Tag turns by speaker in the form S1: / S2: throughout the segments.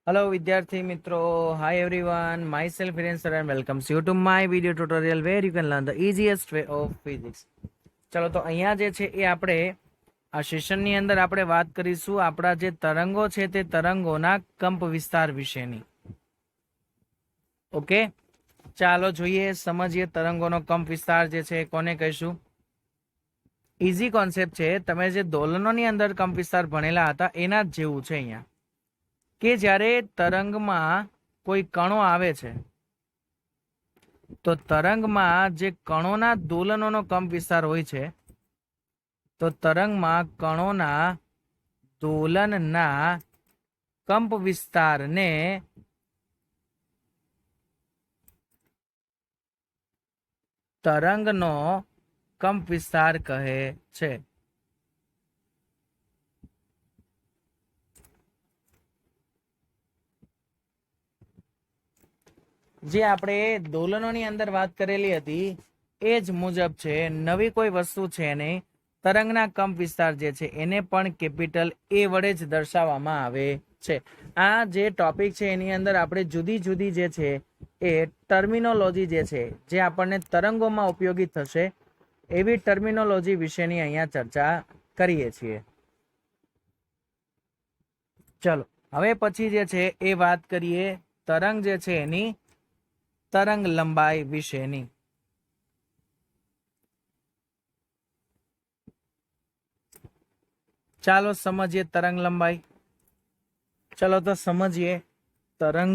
S1: Hello વિદ્યાર્થી મિત્રો, hi everyone, myself Hiren sir and welcomes you to my video tutorial where you can learn the easiest way of physics. ચલો તો અહીંયા જે છે એ આપણે આ સેશનની અંદર આપણે વાત કરીશું આપણા જે તરંગો છે તે તરંગોના કંપ વિસ્તાર વિશેની. ઓકે, ચાલો જોઈએ, સમજીએ તરંગોનો કંપ વિસ્તાર જે છે કોને કહીશું. ઇઝી કોન્સેપ્ટ છે, તમે જે દોલનોની અંદર કંપ વિસ્તાર ભણેલા હતા એના જ જેવું છે અહીંયા. કે જ્યારે તરંગમાં કોઈ કણો આવે છે તો તરંગમાં જે કણોના દોલનોનો કંપ વિસ્તાર હોય છે તો તરંગમાં કણોના દોલનના કંપ વિસ્તારને તરંગનો કંપ વિસ્તાર કહે છે. જે આપણે દોલનોની અંદર વાત કરેલી હતી એ જ મુજબ છે, નવી કોઈ વસ્તુ છે નહીં. તરંગના કંપ વિસ્તાર જે છે એને પણ કેપિટલ એ વડે જ દર્શાવવામાં આવે છે. આ જે ટોપિક છે એની અંદર આપણે જુદી જુદી જે છે એ ટર્મિનોલોજી જે છે જે આપણને તરંગોમાં ઉપયોગી થશે એવી ટર્મિનોલોજી વિશેની અહીંયા ચર્ચા કરીએ છીએ. ચલો હવે પછી જે છે એ વાત કરીએ તરંગ જે છે એની તરંગ લંબાઈ વિશેની. ચાલો સમજીએ તરંગ લંબાઈ. ચલો તો સમજીએ તરંગ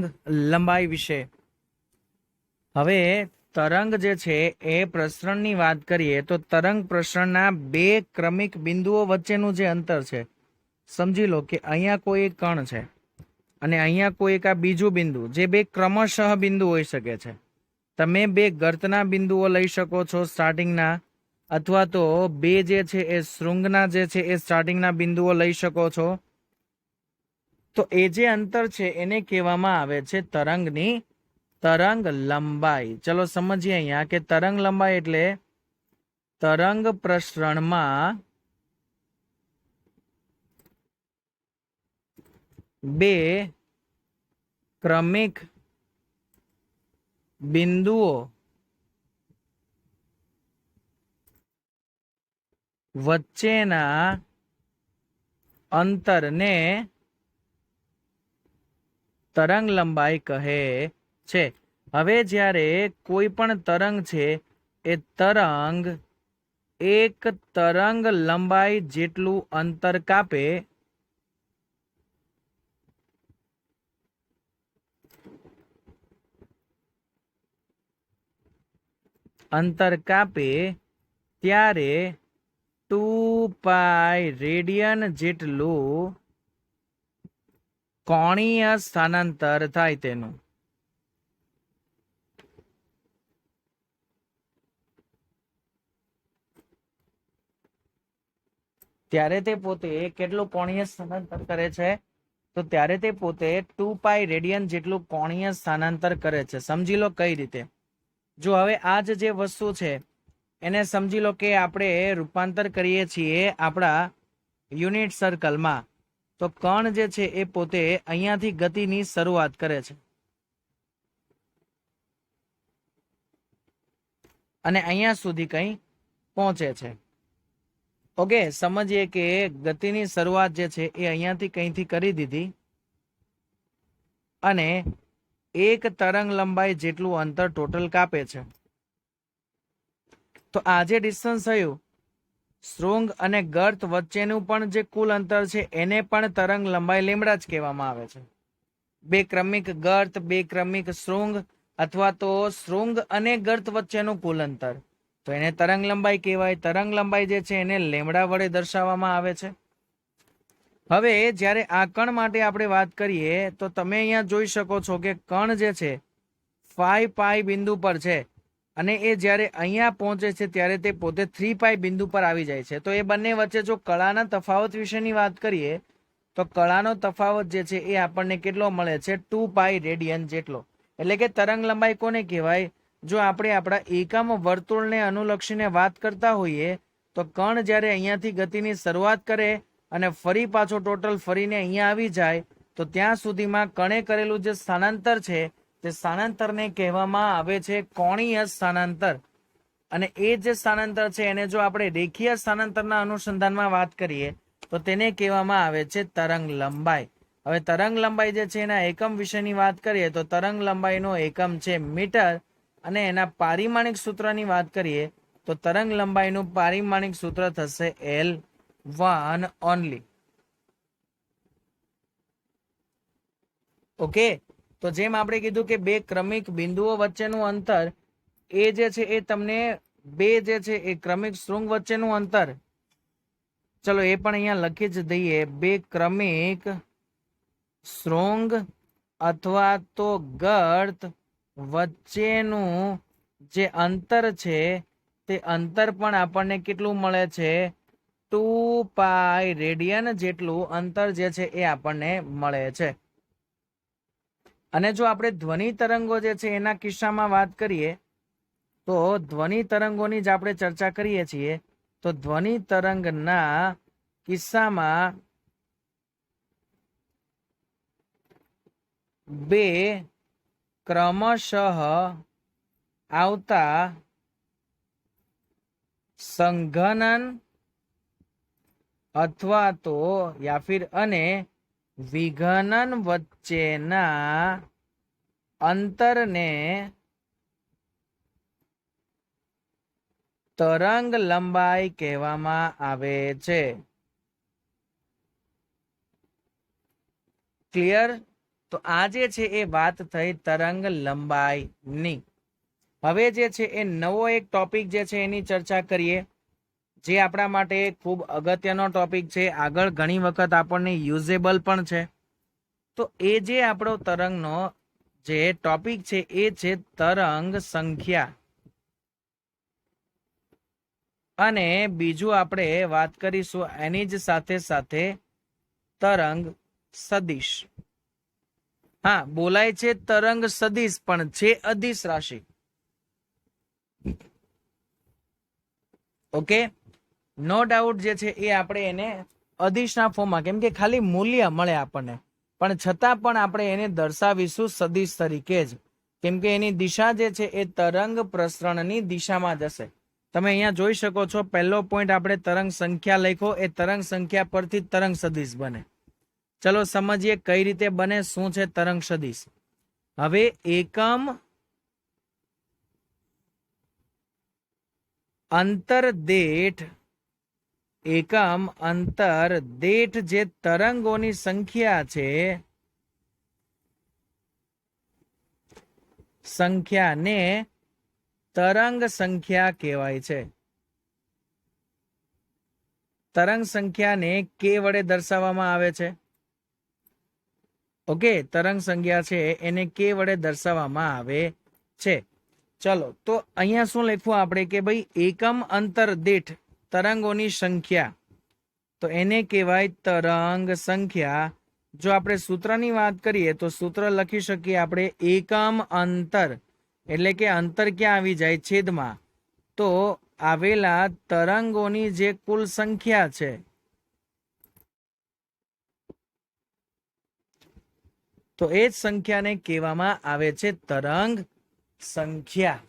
S1: લંબાઈ વિશે. હવે તરંગ જે છે એ પ્રસરણની વાત કરીએ તો તરંગ પ્રસરણના બે ક્રમિક બિંદુઓ વચ્ચેનું જે અંતર છે, સમજી લો કે અહીંયા કોઈ એક કણ છે અને અહીંયા કોઈ એક આ બીજું બિંદુ, જે બે ક્રમશઃ બિંદુ હોઈ શકે છે. તમે બે ગર્તના બિંદુઓ લઈ શકો છો સ્ટાર્ટિંગના, અથવા તો બે જે છે એ શૃંગના જે છે એ સ્ટાર્ટિંગના બિંદુઓ લઈ શકો છો. તો એ જે અંતર છે એને કહેવામાં આવે છે તરંગની તરંગ લંબાઈ. ચલો સમજીએ અહીંયા કે તરંગ લંબાઈ એટલે તરંગ પ્રસરણમાં બે ક્રમિક બિંદુઓ વચ્ચેના અંતરને તરંગ લંબાઈ કહે છે. હવે જ્યારે કોઈ પણ તરંગ છે એ તરંગ એક તરંગ લંબાઈ જેટલું અંતર કાપે ત્યારે 2π રેડિયન જેટલું કોણીય સ્થાનાંતર થાય તેનું. ત્યારે તે પોતે કેટલું કોણીય સ્થાનાંતર કરે છે? તો ત્યારે તે પોતે 2π રેડિયન જેટલું કોણીય સ્થાનાંતર કરે છે. સમજી લો કઈ રીતે. જો હવે આ જે વસ્તુ છે એને સમજી લો કે આપણે રૂપાંતર કરીએ છીએ આપણા યુનિટ સર્કલમાં, તો કણ જે છે એ પોતે અહીંયાથી ગતિની શરૂઆત કરે છે અને અહીંયા સુધી કંઈ પહોંચે છે. ઓકે, સમજીએ કે ગતિની શરૂઆત જે છે એ અહીંયાથી કંઈથી કરી દીધી અને એક તરંગ લંબાઈ જેટલું અંતર ટોટલ કાપે છે. તો આ જે ડિસ્ટન્સ થયું શૃંગ અને ગર્ત વચ્ચેનું પણ જે કુલ અંતર છે એને પણ તરંગ લંબાઈ લેમડા જ કહેવામાં આવે છે. બે ક્રમિક ગર્ત, બે ક્રમિક શૃંગ અથવા તો શૃંગ અને ગર્ત વચ્ચેનું કુલ અંતર, તો એને તરંગ લંબાઈ કહેવાય. તરંગ લંબાઈ જે છે એને લેમડા વડે દર્શાવવામાં આવે છે. હવે જ્યારે આ કણ માટે આપણે વાત કરીએ તો તમે અહીંયા જોઈ શકો છો કે કણ જે છે 5π બિંદુ પર છે અને એ જ્યારે અહીંયા પહોંચે છે ત્યારે તે પોતે 3π બિંદુ પર આવી જાય છે. તો એ બંને વચ્ચે જો કળાના તફાવત વિશેની વાત કરીએ તો કળાનો તફાવત જે છે એ આપણને કેટલો મળે છે? 2π રેડિયન જેટલો. એટલે કે તરંગ લંબાઈ કોને કહેવાય? જો આપણે આપણા એકમ વર્તુળને અનુલક્ષીને વાત કરતા હોઈએ તો કણ જ્યારે અહીંયાથી ગતિની શરૂઆત કરે અને ફરી પાછો ટોટલ ફરીને અહીંયા આવી જાય તો ત્યાં સુધીમાં કણે કરેલું જે સ્થાનાંતર છે તે સ્થાનાંતરને કહેવામાં આવે છે કોણીય સ્થાનાંતર. અને એ જે સ્થાનાંતર છે એને જો આપણે રેખીય સ્થાનાંતરના અનુસંધાનમાં વાત કરીએ તો તેને કહેવામાં આવે છે તરંગ લંબાઈ. હવે તરંગ લંબાઈ જે છે એના એકમ વિશેની વાત કરીએ તો તરંગ લંબાઈનો એકમ છે મીટર, અને એના પારિમાણિક સૂત્રની વાત કરીએ તો તરંગ લંબાઈનું પારિમાણિક સૂત્ર થશે L1 ઓનલી. ઓકે, તો જેમ આપણે કીધું કે બે ક્રમિક બિંદુઓ વચ્ચેનું અંતર એ જે છે એ તમને બે જે છે એ ક્રમિક શૃંગ વચ્ચેનું અંતર, ચલો એ પણ અહીંયા લખી જ દઈએ, બે ક્રમિક શૃંગ અથવા તો ગર્ત વચ્ચેનું જે અંતર છે તે અંતર પણ આપણને કેટલું મળે છે? 2π રેડિયન જેટલું અંતર જે છે એ આપણને મળે છે. અને જો આપણે ધ્વનિ તરંગો જે છે એના કિસ્સામાં વાત કરીએ તો ધ્વનિ તરંગોની જ આપણે ચર્ચા કરીએ છીએ, તો ધ્વનિ તરંગના કિસ્સામાં બે ક્રમશઃ આવતા સંઘનન અથવા તો યા ફિર અને વિઘનન વચ્ચેના અંતરને તરંગ લંબાઈ કહેવામાં આવે છે. ક્લિયર? તો આ જે છે એ વાત થઈ તરંગ લંબાઈની. હવે જે છે એ નવો એક ટોપિક જે છે એની ચર્ચા કરીએ, જે આપણા માટે ખૂબ અગત્યનો ટોપિક છે, આગળ ઘણી વખત આપણને યુઝેબલ પણ છે. તો એ જે આપણો તરંગનો જે ટોપિક છે એ છે તરંગ સંખ્યા. અને બીજું આપણે વાત કરીશું એની જ સાથે સાથે તરંગ સદિશ. હા, બોલાય છે તરંગ સદિશ પણ છે અદિશ રાશિ. ઓકે, નો ડાઉટ જે છે એ આપણે એને અદિશના ફોર્મમાં, કેમ કે ખાલી મૂલ્ય મળે આપણને, પણ છતાં પણ આપણે એને દર્શાવીશું સદિશ તરીકે જ, કેમ કે એની દિશા જે છે એ તરંગ પ્રસરણની દિશામાં જશે. તમે અહીંયા જોઈ શકો છો, પહેલો પોઈન્ટ આપણે તરંગ સંખ્યા લખ્યો, એ તરંગ સંખ્યા પરથી તરંગ સદિશ બને. ચલો સમજીએ કઈ રીતે બને, શું છે તરંગ સદિશ. હવે એકમ અંતર દીઠ જે તરંગોની સંખ્યા છે, સંખ્યાને તરંગ સંખ્યા કહેવાય છે. તરંગ સંખ્યાને કે વડે દર્શાવવામાં આવે છે. ઓકે, તરંગ સંખ્યા છે એને કે વડે દર્શાવવામાં આવે છે. ચલો, તો અહીંયા શું લખવું આપણે કે ભાઈ એકમ અંતર દીઠ તરંગોની સંખ્યા, તો એને કહેવાય તરંગ સંખ્યા. જો આપણે સૂત્રની વાત કરીએ તો સૂત્ર લખી શકીએ આપણે એકમ અંતર, એટલે કે અંતર ક્યાં આવી જાય? છેદમાં તો આવેલા તરંગોની જે કુલ સંખ્યા છે, તો એ જ સંખ્યાને કહેવામાં આવે છે તરંગ સંખ્યા.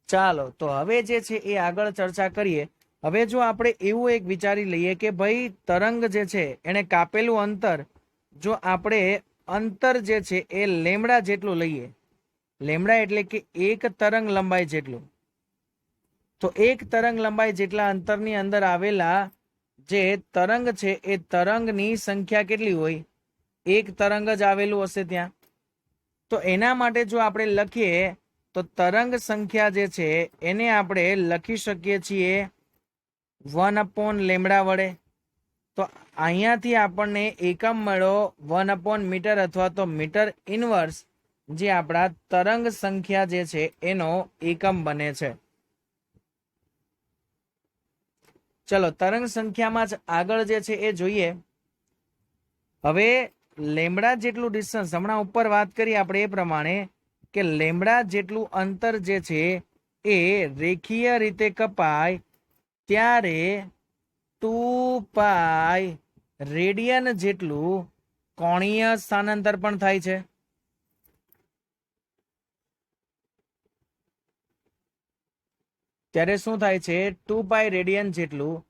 S1: ચાલો, તો હવે જે છે એ આગળ ચર્ચા કરીએ. હવે જો આપણે એવું એક વિચારી લઈએ કે ભાઈ તરંગ જે છે એને કાપેલું અંતર, જો આપણે અંતર જે છે એ લેમડા જેટલું લઈએ, લેમડા એટલે કે એક તરંગ લંબાઈ જેટલું, તો એક તરંગ લંબાઈ જેટલા અંતરની અંદર આવેલા જે તરંગ છે એ તરંગની સંખ્યા કેટલી હોય? એક તરંગ જ આવેલું હશે ત્યાં. તો એના માટે જો આપણે લખીએ તો તરંગ સંખ્યા જે છે એને આપણે લખી શકીએ છીએ 1/લેમડા વડે. તો અહીંયાથી આપણને એકમ મળ્યો 1/મીટર અથવા તો મીટર ઇનવર્સ, જે આપણા તરંગ સંખ્યા જે છે એનો એકમ બને છે. ચલો, તરંગ સંખ્યામાં જ આગળ જે છે એ જોઈએ. હવે લેમડા જેટલું ડિસ્ટન્સ, હમણાં ઉપર વાત કરી આપણે એ પ્રમાણે કે લેમડા જેટલું અંતર જે છે એ રેખીય રીતે કપાય ત્યારે 2π રેડિયન જેટલું કોણીય સ્થાનાંતર પણ થાય છે. ત્યારે શું થાય છે? 2π રેડિયન જેટલું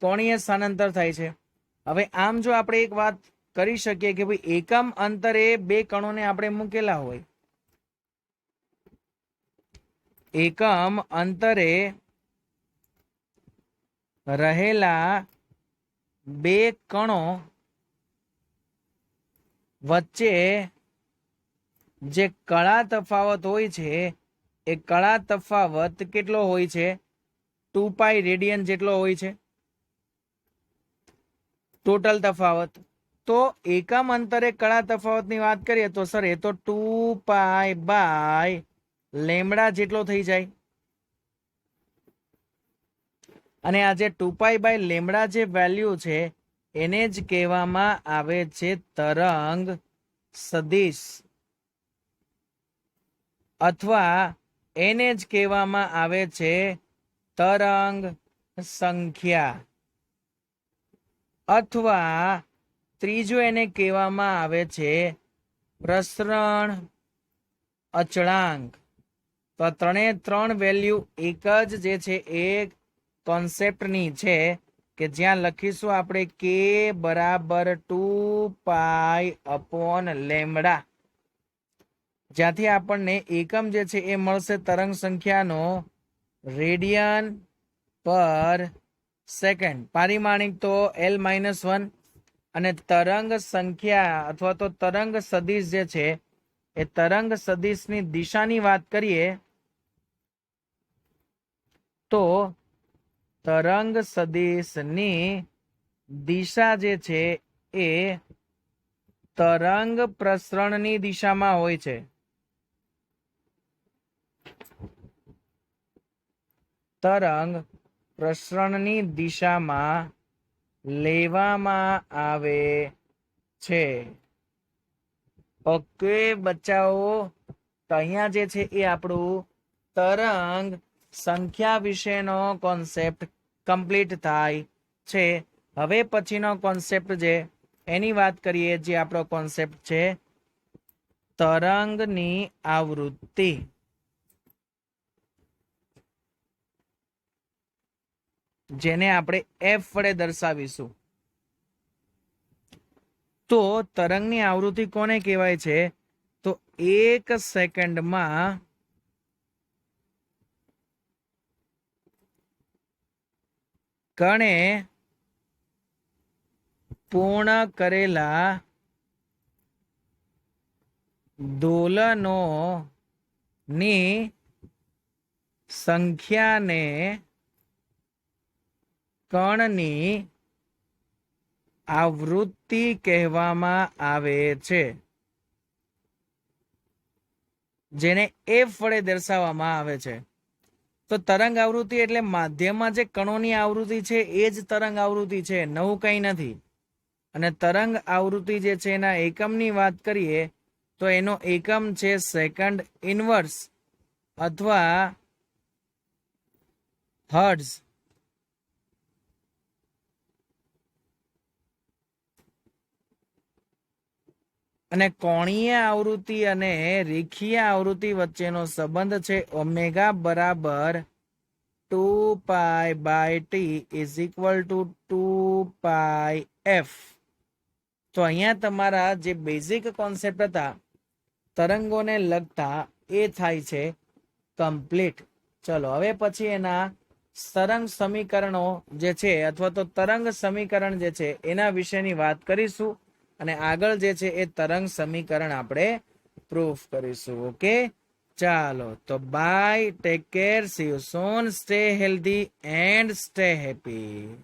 S1: કોણીય સ્થાનાંતર થાય છે. હવે આમ જો આપણે એક વાત કરી શકીએ કે ભાઈ એકમ અંતરે બે કણોને આપણે મૂકેલા હોય, એકમ અંતરે રહેલા બે કણો વચ્ચે જે કળા તફાવત હોય છે એ કળા તફાવત કેટલો હોય છે? 2π રેડિયન જેટલો હોય છે ટોટલ તફાવત. તો એકમ અંતરે કળા તફાવતની વાત કરીએ તો સર એ તો 2π બાય લેમડા જેટલો થઈ જાય. અને આ જે 2π બાય લેમડા જે વેલ્યુ છે એને જ કહેવામાં આવે છે તરંગ સદિશ, અથવા એને જ કહેવામાં આવે છે તરંગ સંખ્યા, અથવા ત્રીજું એને કહેવામાં આવે છે પ્રસરણ અચળાંક. તો ત્રણે ત્રણ વેલ્યુ એક જ જે છે એ કોન્સેપ્ટની છે કે જ્યાં લખીશું આપણે કે બરાબર 2π અપોન લેમડા, જ્યાંથી આપણને એકમ જે છે એ મળશે તરંગ સંખ્યાનો રેડિયન પર સેકન્ડ, પારિમાણિક તો L-1, અને તરંગ સંખ્યા અથવા તો તરંગ સદિશ જે છે એ તરંગ સદિશની દિશાની વાત કરીએ તો તરંગ સદિશની દિશા જે છે એ તરંગ પ્રસરણની દિશામાં હોય છે. તરંગ પ્રસરણની દિશામાં લેવામાં આવે છે. ઓકે બચ્ચાઓ, તો અહીંયા જે છે એ આપણું તરંગ સંખ્યા વિશેનો કોન્સેપ્ટ કમ્પ્લીટ થાય છે. હવે પછીનો કોન્સેપ્ટ જે એની વાત કરીએ, જે આપણો કોન્સેપ્ટ છે તરંગની આવૃત્તિ. જેને આપણે F વડે દર્શાવીશું. તો તરંગની આવૃત્તિ કોને કહેવાય છે? તો 1 સેકન્ડમાં કણે પૂર્ણ કરેલા દોલનોની સંખ્યાને કણની આવૃત્તિ કહેવામાં આવે છે, જેને F વડે દર્શાવવામાં આવે છે. તો તરંગ આવૃત્તિ એટલે માધ્યમમાં જે કણોની આવૃત્તિ છે એ જ તરંગ આવૃત્તિ છે, નવું કંઈ નથી. અને તરંગ આવૃત્તિ જે છે એના એકમની વાત કરીએ તો એનો એકમ છે સેકન્ડ ઇનવર્સ અથવા હર્ટ્ઝ. અને કોણીય આવૃત્તિ અને રેખીય આવૃત્તિ વચ્ચેનો સંબંધ છે ઓમેગા બરાબર 2π by t is equal to 2πf. તો અહીંયા તમારા જે બેઝિક કોન્સેપ્ટ હતા તરંગોને લગતા એ થાય છે કમ્પ્લીટ. ચલો હવે પછી એના તરંગ સમીકરણો જે છે અથવા તો તરંગ સમીકરણ જે છે એના વિશેની વાત કરીશું, અને આગળ જે છે એ તરંગ સમીકરણ આપણે પ્રૂફ કરીશું. ઓકે ચાલો, તો bye, take care, see you soon, stay healthy and stay happy.